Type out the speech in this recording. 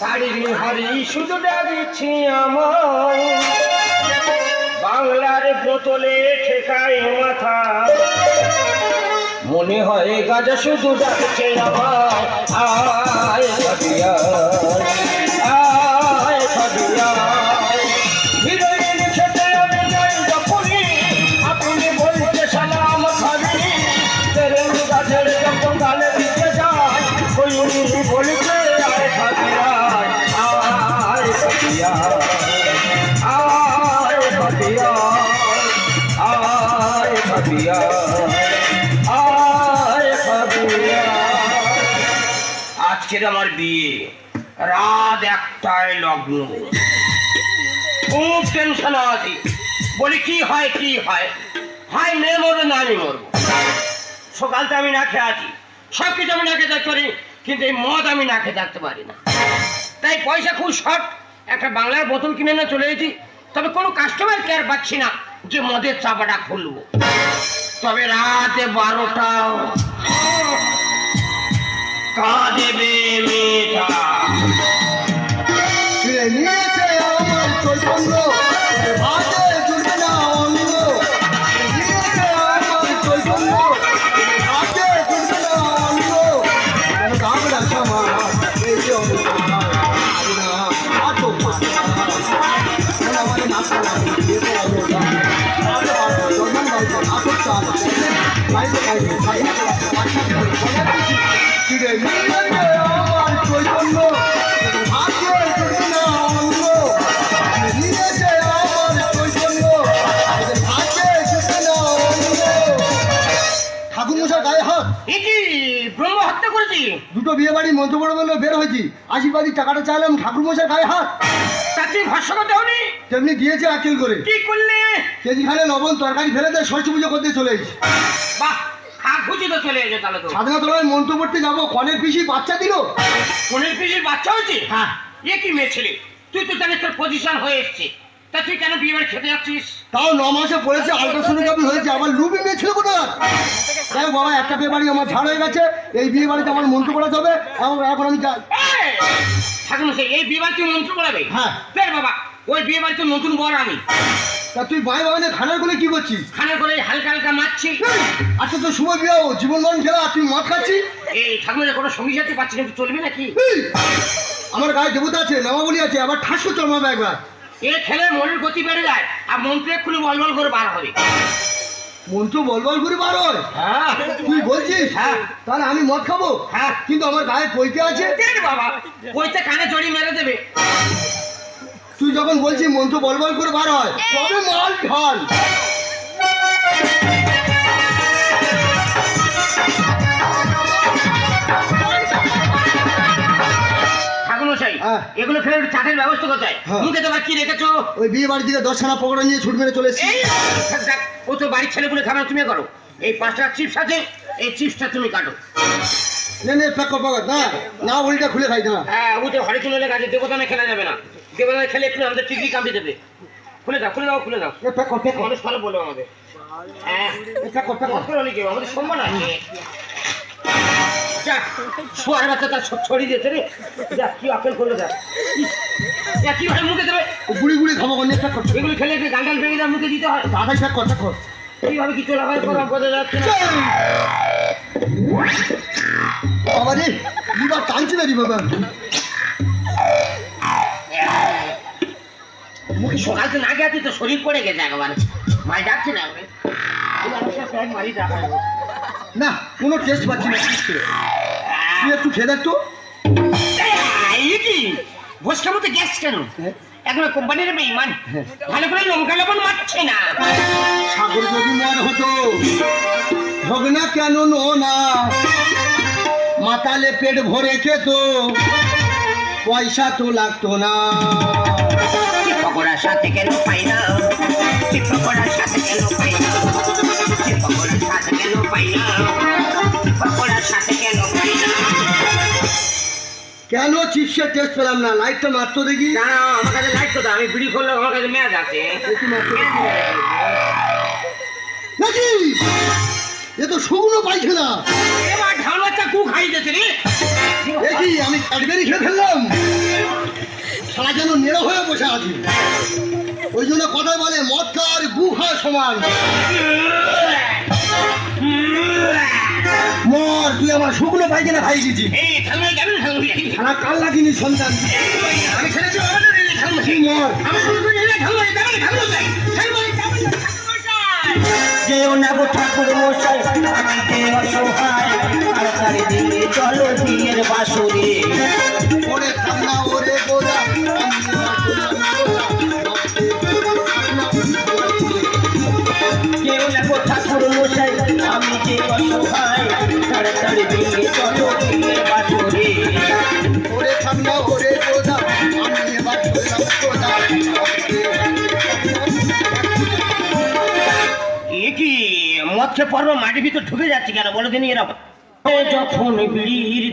তারিণী হরি শুধু ডাকছি আমার, বাংলার বোতলে ঠেকায় মাথা, মনে হয় গাজা শুধু ডাকছে আমার। আয় খাদিয়া, আয় খাদিয়া, হিরোইন খেতে আমি যাই যখনই, আপনি বলতে সালাম খাবি, তেরেন গাছের যখন গালে দিতে যায়, ওই বলছে আয় খাদিয়া, আয় খাদিয়া, আয় খাদিয়া, আয় খাদিয়া, আয় খাদিয়া। আজকের আমার বিয়ে, রাত 1টায় লগ্ন, খুব টেনশন আছি। বলি কি হয় কি হয়, হয় মেয়ে মরবে না আমি মরবো। সকালটা আমি না খেয়ে আছি, সব কিছু আমি না খেয়ে থাকতে পারি, কিন্তু এই মদ আমি না খেয়ে থাকতে পারি না। তাই পয়সা খুব শর্ট, একটা বাংলার বোতল কিনে না চলে এসেছি। তবে কোনো কাস্টমার কেয়ার পাচ্ছি না যে মদের চাপাটা খুলবো। তবে রাতে 12টা কাঁদেবে মেয়েটা, নিয়েছে আমার চৈতন্য, ভাতে জুড়বে না অঙ্গ, নিয়েছে আমার চৈতন্য, ভাতে জুড়বে না অঙ্গ, কেন কামড়া ক্ষমা এই যে আমার নাচা লাগে চিড়ে নিয়েছে আমার চৈতন্য, ভাতে জুড়বে না অঙ্গ, নিয়েছে আমার চৈতন্য, ভাতে জুড়বে না অঙ্গ। ঠাকুর মশাই গায়ে হাত, কি ব্রহ্ম হত্যা করেছি? দুটো বিয়ে বাড়ি মন্ত্র পড়ে বলে বের হয়েছি, আশীর্বাদী টাকাটা চাইলাম, ঠাকুর মশাই গায়ে হাত। তাতে ভাষ্য করতে হনি? তেমনি দিয়েছে আকেল করে। কি করলে? কেজিখানে লবণ তরকারি ফেলে দেয়, সরস্বতী পুজো করতে চলে এসেছি। বাহ, খাক খুঁজি তো চলে এসে তাহলে তো। সাধনা তলায় মন্ত্র পড়তে যাবো, কনের পিসি বাচ্চা দিল। কোনের পিসির বাচ্চা হয়েছে? হ্যাঁ। এ কি মেয়ে ছেলে, তুই তো জানিস তোর পজিশন হয়ে এসছে, তা তুই কেন বিয়ে বাড়ি খেতে যাচ্ছিস? তাও 9 মাসে পড়েছে, আল্ট্রাসোনোগ্রাফি হয়েছে, আবার লুবি মেয়ে ছিল কোথায়? তাই বাবা, একটা বিয়ে বাড়ি আমার ছাড় হয়ে গেছে, এই বিয়ে বাড়িতে আমার মন্ত্র পড়াতে হবে, এখন আমি যাই। ঠাকুর এই বিয়ে বাড়ি তুই মন্ত্র পড়াবে? হ্যাঁ। দেখ বাবা, ওই বিয়ে বাড়িতে নতুন বর আমি। তা তুই ভাই বাগানে খানার করে কি করছিস? খানার করে হালকা হালকা মারছি। আচ্ছা, তো শুভ বিয়ে, জীবন মরণ খেলা, আর তুই মদ খাচ্ছিস? এই ঠাকুরের কোনো সঙ্গী সাথে পাচ্ছি না, চলবি নাকি? আমার গায়ে দেবতা আছে, নামাবলি আছে, আবার ঠাস করে চলমাবে একবার। এ খেলে মনের গতি বেড়ে যায়, আর মন্ত্রে এক্ষুনি বল বল করে বার হবে। মন্ত্র বলবল করে বার হয়? হ্যাঁ। তুই বলছিস? হ্যাঁ। তাহলে আমি মদ খাবো? হ্যাঁ। কিন্তু আমার গায়ে পৈতে আছে। দেখ বাবা, ওইটা কানে জড়ি মেরে দেবে। তুই যখন বলছিস মন্ত্র বলবল করে বার হয়, তবে মাল ঢাল। এগুলো ফেলে চাটের ব্যবস্থা কোথায়? মুখে তোমার কি রেখেছো? ওই বিয়ে বাড়ি থেকে 10খানা পকোড়া নিয়ে ছুট মেরে চলে এসেছি। ও তো বাড়ির ছেলেগুলো খাবার তুমি করো। এই 5টা চিপস আছে, এই চিপসটা তুমি কাটো। না না, ওইটা খুলে খাই না। হ্যাঁ, ওটা হরে চলে গেছে, দেবতানে খেলা যাবে না। দেবতানে খেলে একটু আমাদের টিকলি কামড়ে দেবে। খুলে দাও খুলে দাও খুলে দাও। মানুষ ভালো বলো আমাদের। হ্যাঁ, আমাদের সম্মান আছে। শোয়ার বাচ্চা তার ছড়িয়ে দিয়েছে রে, কি আপেল করলে দেখ কিভাবে মুখে দেবে। গুড়ি গুড়ি খাবো, এগুলো খেলে গাল গাল ভেঙে দেওয়ার মুখে দিতে হয়। দাদাই থাক কথা কর, এইভাবে কি চলাফেরা করা বোঝা যাচ্ছে না। বাবা রে, লিভার টানছে না রে বাবা। মুখে সকাল তো না গেছে তো শরীর পড়ে গেছে একবার, মাই যাচ্ছে না। না, কোনো টেস্ট পাচ্ছি না। তুই একটু খেয়ে দেখ তো। বসকার মতো গ্যাস কেন? এখন কোম্পানির বেঈমান, ভালো করে লঙ্কা লবণ মারছে না। সাগর যদি মন হতো, ভগনা কেন নো না, মাতালে পেট ভরে খেত, পয়সা তো লাগতো না। পকোড়ার সাথে কেন পাই না, পকোড়ার সাথে কেন পাই না, পকোড়ার সাথে কেন পাই না, পকোড়ার সাথে কেন পাই না। কেন চিপসের টেস্ট পেলাম না? লাইটটা মারতো দেখি। না, আমার কাছে লাইট কোথায়? আমি বিড়ি করলে আমার কাছে মেয়াজ আছে নাকি? এ তো শুকনো পাইছে না। এবার ঢাল বাচ্চা কু খাই দিয়েছে রে। এ কি আমি ক্যাডবেরি খেয়ে ফেললাম? সারা যেন নেড়ো হয়ে বসে আছি। ওই জন্য কথা বলে মদ খাওয়ার গু খাওয়া সমান। মর, তুই আমার শুকনো পায়খানা খাই দিয়েছি। এই ঠাকুমা যাবেন ঠাকুমা সারা কাল লাগিনি সন্তান। আমি খেলেছি ঠাকুমা তুই মর। আমি শুরু করে ঠাকুমা যাবেন ঠাকুমা ঠাকুমা যেও না গো ঠাকুর মশাই আমি যে অসহায় তাড়াতাড়ি দিয়ে চলো বিয়ের বাসরে ওরে ঠান্ডা ওরে গোদা যেও না গো ঠাকুর মশাই আমি যে অসহায় তাড়াতাড়ি দিয়ে চলো বিয়ের বাসরে ওরে ঠান্ডা ওরে গোদা আমি এবার চললাম গোদা। এ কি মদ খেয়ে পর্ব মাটির ভিতর ঢুকে যাচ্ছে কেন বলো দিন এরকম যখন বিড়ির